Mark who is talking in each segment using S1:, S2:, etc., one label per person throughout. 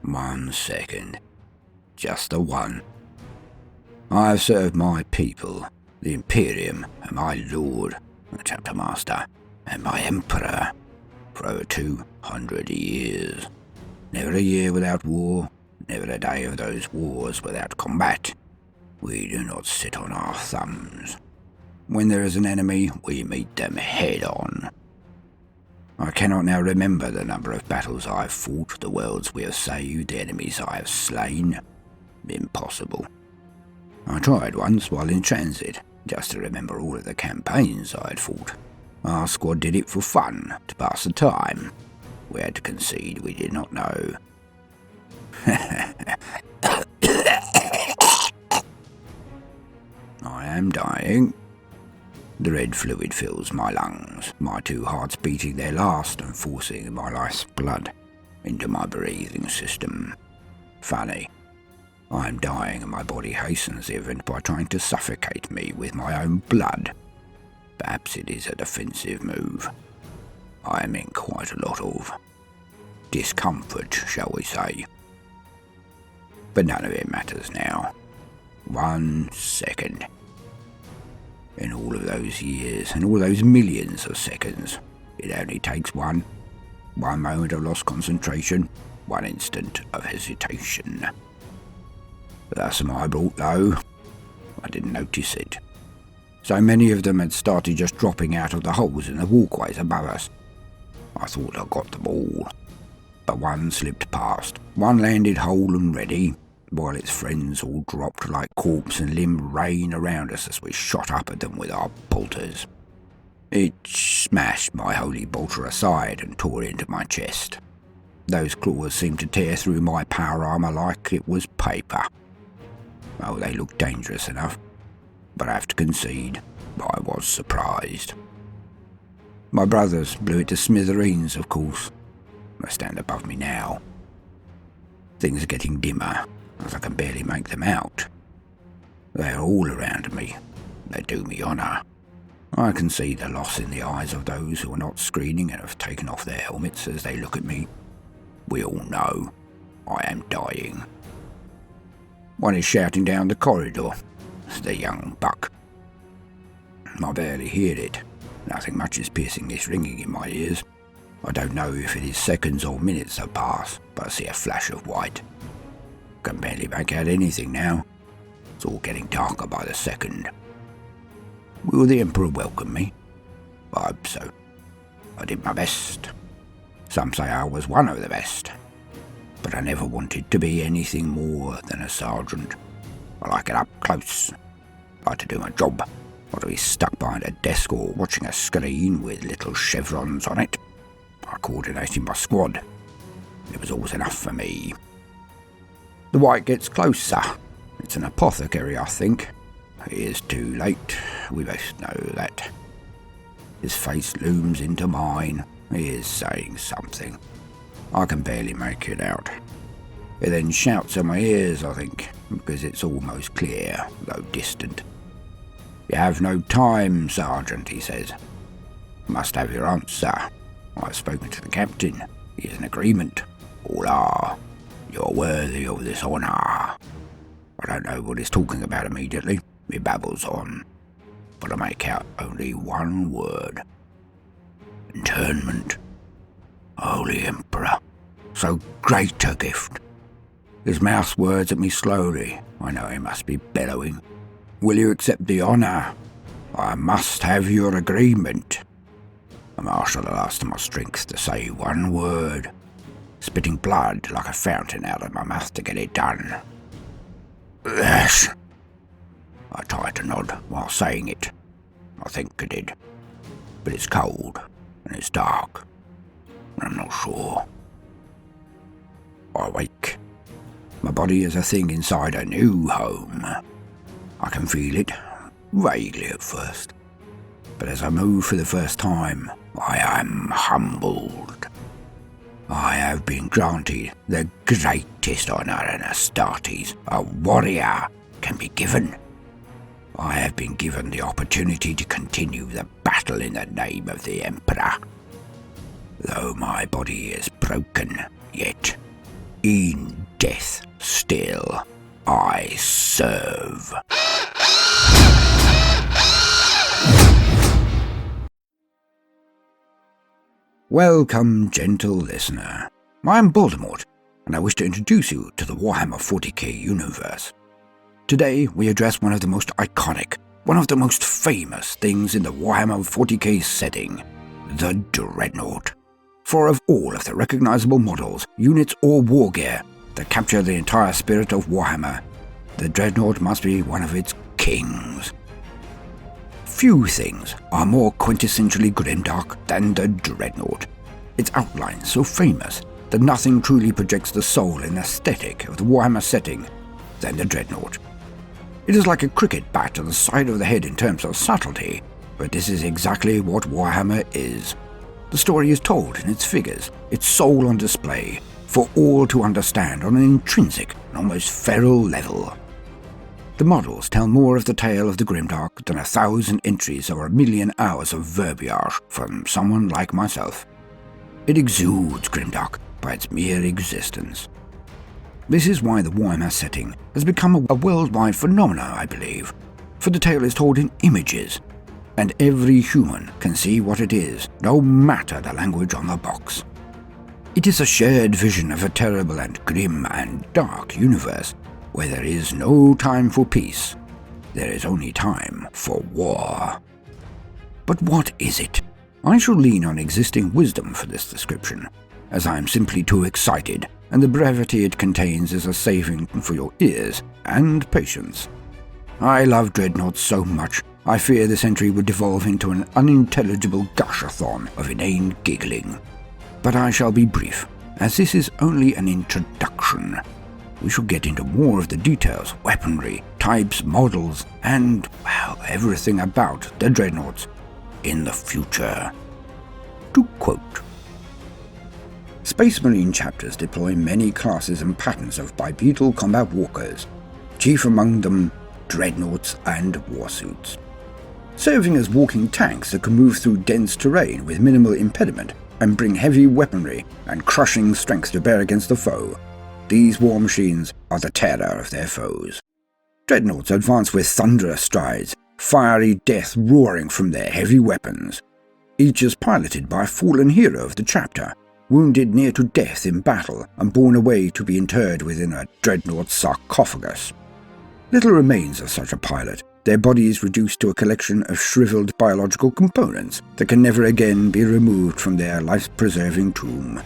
S1: 1 second. Just the one. I have served my people, the Imperium, and my Lord, the Chapter Master, and my Emperor, for over 200 years. Never a year without war, never a day of those wars without combat. We do not sit on our thumbs. When there is an enemy, we meet them head on. I cannot now remember the number of battles I have fought, the worlds we have saved, the enemies I have slain. Impossible. I tried once while in transit, just to remember all of the campaigns I had fought. Our squad did it for fun, to pass the time. We had to concede we did not know. I am dying. The red fluid fills my lungs, my 2 hearts beating their last and forcing my life's blood into my breathing system. Funny. I am dying and my body hastens the event by trying to suffocate me with my own blood. Perhaps it is a defensive move. I am in quite a lot of discomfort, shall we say. But none of it matters now. 1 second. In all of those years, and all those millions of seconds, it only takes one moment of lost concentration, 1 instant of hesitation. Thus am I brought low. I didn't notice it. So many of them had started just dropping out of the holes in the walkways above us. I thought I got them all. But one slipped past. One landed whole and ready, while its friends all dropped like corpse and limb rain around us as we shot up at them with our bolters. It smashed my holy bolter aside and tore into my chest. Those claws seemed to tear through my power armor like it was paper. Oh, they looked dangerous enough, but I have to concede, I was surprised. My brothers blew it to smithereens, of course. They stand above me now. Things are getting dimmer, as I can barely make them out. They are all around me. They do me honour. I can see the loss in the eyes of those who are not screening and have taken off their helmets as they look at me. We all know I am dying. One is shouting down the corridor. It's the young buck. I barely hear it. Nothing much is piercing this ringing in my ears. I don't know if it is seconds or minutes that pass, but I see a flash of white. Can barely make out anything now. It's all getting darker by the second. Will the Emperor welcome me? I hope so. I did my best. Some say I was one of the best. But I never wanted to be anything more than a sergeant. I like it up close. I like to do my job. Not to be stuck behind a desk or watching a screen with little chevrons on it. I coordinated my squad. It was always enough for me. The white gets closer. It's an apothecary, I think. It is too late. We both know that. His face looms into mine. He is saying something. I can barely make it out. It then shouts in my ears, I think, because it's almost clear, though distant. You have no time, Sergeant, he says. Must have your answer. I've spoken to the captain. He is in agreement. All are. You're worthy of this honour. I don't know what he's talking about immediately. He babbles on. But I make out only one word. Internment. Holy Emperor, so great a gift. His mouth words at me slowly. I know he must be bellowing. Will you accept the honour? I must have your agreement. I marshal the last of my strength to say one word, spitting blood like a fountain out of my mouth to get it done. Yes. I try to nod while saying it. I think I did. But it's cold and it's dark. I'm not sure. I wake. My body is a thing inside a new home. I can feel it, vaguely at first. But as I move for the first time, I am humbled. I have been granted the greatest honour an Astartes, a warrior, can be given. I have been given the opportunity to continue the battle in the name of the Emperor. Though my body is broken, yet in death still I serve. Welcome, gentle listener. I'm Baldermort, and I wish to introduce you to the Warhammer 40k universe. Today, we address one of the most iconic, one of the most famous things in the Warhammer 40k setting, the Dreadnought. For of all of the recognizable models, units or war gear that capture the entire spirit of Warhammer, the Dreadnought must be one of its kings. Few things are more quintessentially grimdark than the Dreadnought. Its outline so famous that nothing truly projects the soul and aesthetic of the Warhammer setting than the Dreadnought. It is like a cricket bat to the side of the head in terms of subtlety, but this is exactly what Warhammer is. The story is told in its figures, its soul on display, for all to understand on an intrinsic and almost feral level. The models tell more of the tale of the grimdark than 1,000 entries or 1,000,000 hours of verbiage from someone like myself. It exudes grimdark by its mere existence. This is why the Warhammer setting has become a worldwide phenomenon, I believe, for the tale is told in images, and every human can see what it is, no matter the language on the box. It is a shared vision of a terrible and grim and dark universe, where there is no time for peace, there is only time for war. But what is it? I shall lean on existing wisdom for this description, as I am simply too excited, and the brevity it contains is a saving for your ears and patience. I love Dreadnoughts so much, I fear this entry would devolve into an unintelligible gush-a-thon of inane giggling. But I shall be brief, as this is only an introduction. We shall get into more of the details, weaponry, types, models, and, well, everything about the Dreadnoughts in the future. To quote, Space Marine chapters deploy many classes and patterns of bipedal combat walkers, chief among them Dreadnoughts and warsuits. Serving as walking tanks that can move through dense terrain with minimal impediment and bring heavy weaponry and crushing strength to bear against the foe, these war machines are the terror of their foes. Dreadnoughts advance with thunderous strides, fiery death roaring from their heavy weapons. Each is piloted by a fallen hero of the chapter, wounded near to death in battle and borne away to be interred within a Dreadnought sarcophagus. Little remains of such a pilot, their bodies reduced to a collection of shriveled biological components that can never again be removed from their life-preserving tomb.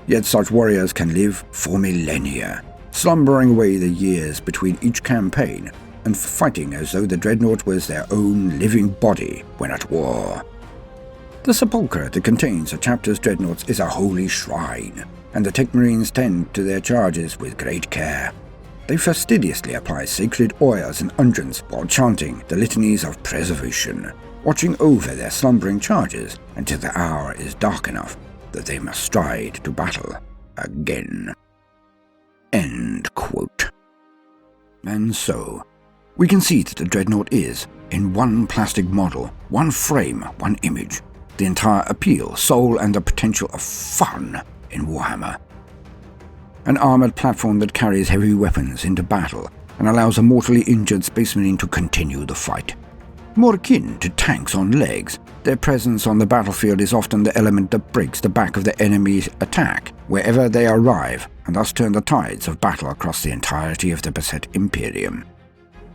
S1: Yet such warriors can live for millennia, slumbering away the years between each campaign and fighting as though the Dreadnought was their own living body when at war. The sepulchre that contains a chapter's Dreadnoughts is a holy shrine, and the Tech Marines tend to their charges with great care. They fastidiously apply sacred oils and unguents while chanting the litanies of preservation, watching over their slumbering charges until the hour is dark enough that they must stride to battle again. End quote. And so, we can see that the Dreadnought is, in one plastic model, one frame, one image, the entire appeal, soul, and the potential of fun in Warhammer. An armoured platform that carries heavy weapons into battle and allows a mortally injured Space Marine to continue the fight. More akin to tanks on legs, their presence on the battlefield is often the element that breaks the back of the enemy's attack wherever they arrive, and thus turn the tides of battle across the entirety of the beset Imperium.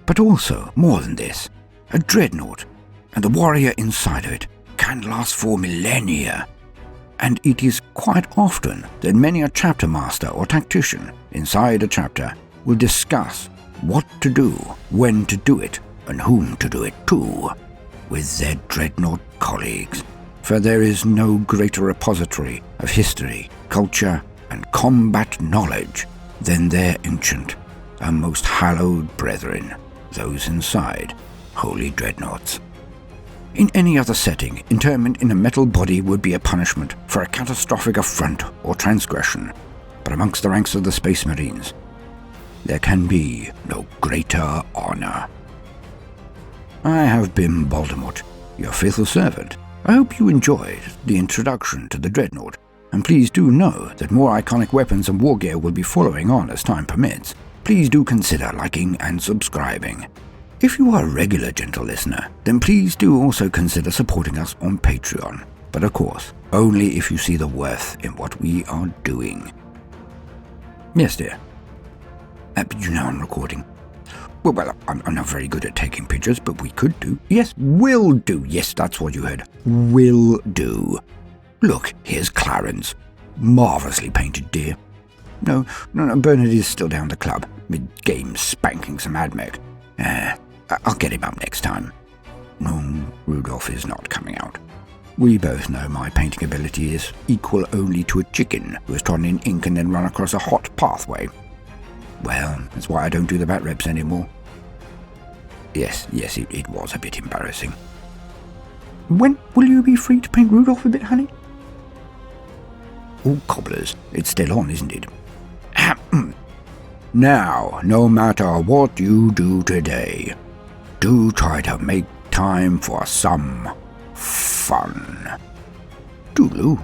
S1: But also, more than this, a Dreadnought, and the warrior inside of it, can last for millennia, and it is quite often that many a chapter master or tactician inside a chapter will discuss what to do, when to do it, and whom to do it to, with their Dreadnought colleagues, for there is no greater repository of history, culture, and combat knowledge than their ancient and most hallowed brethren, those inside holy Dreadnoughts. In any other setting, interment in a metal body would be a punishment for a catastrophic affront or transgression, but amongst the ranks of the Space Marines, there can be no greater honor. I have been Baldermort, your faithful servant. I hope you enjoyed the introduction to the Dreadnought, and please do know that more iconic weapons and war gear will be following on as time permits. Please do consider liking and subscribing. If you are a regular gentle listener, then please do also consider supporting us on Patreon, but of course, only if you see the worth in what we are doing. Yes, dear. You know I'm recording. Well, I'm not very good at taking pictures, but we could do. Yes, will do. Yes, that's what you heard. Will do. Look, here's Clarence. Marvellously painted deer. No, Bernard is still down the club, mid-game spanking some admech. I'll get him up next time. No, Rudolph is not coming out. We both know my painting ability is equal only to a chicken who has trodden in ink and then run across a hot pathway. Well, that's why I don't do the bat reps anymore. Yes, it was a bit embarrassing. When will you be free to paint Rudolph a bit, honey? Oh, cobblers, it's still on, isn't it? Now, no matter what you do today, do try to make time for some fun. Toodaloo.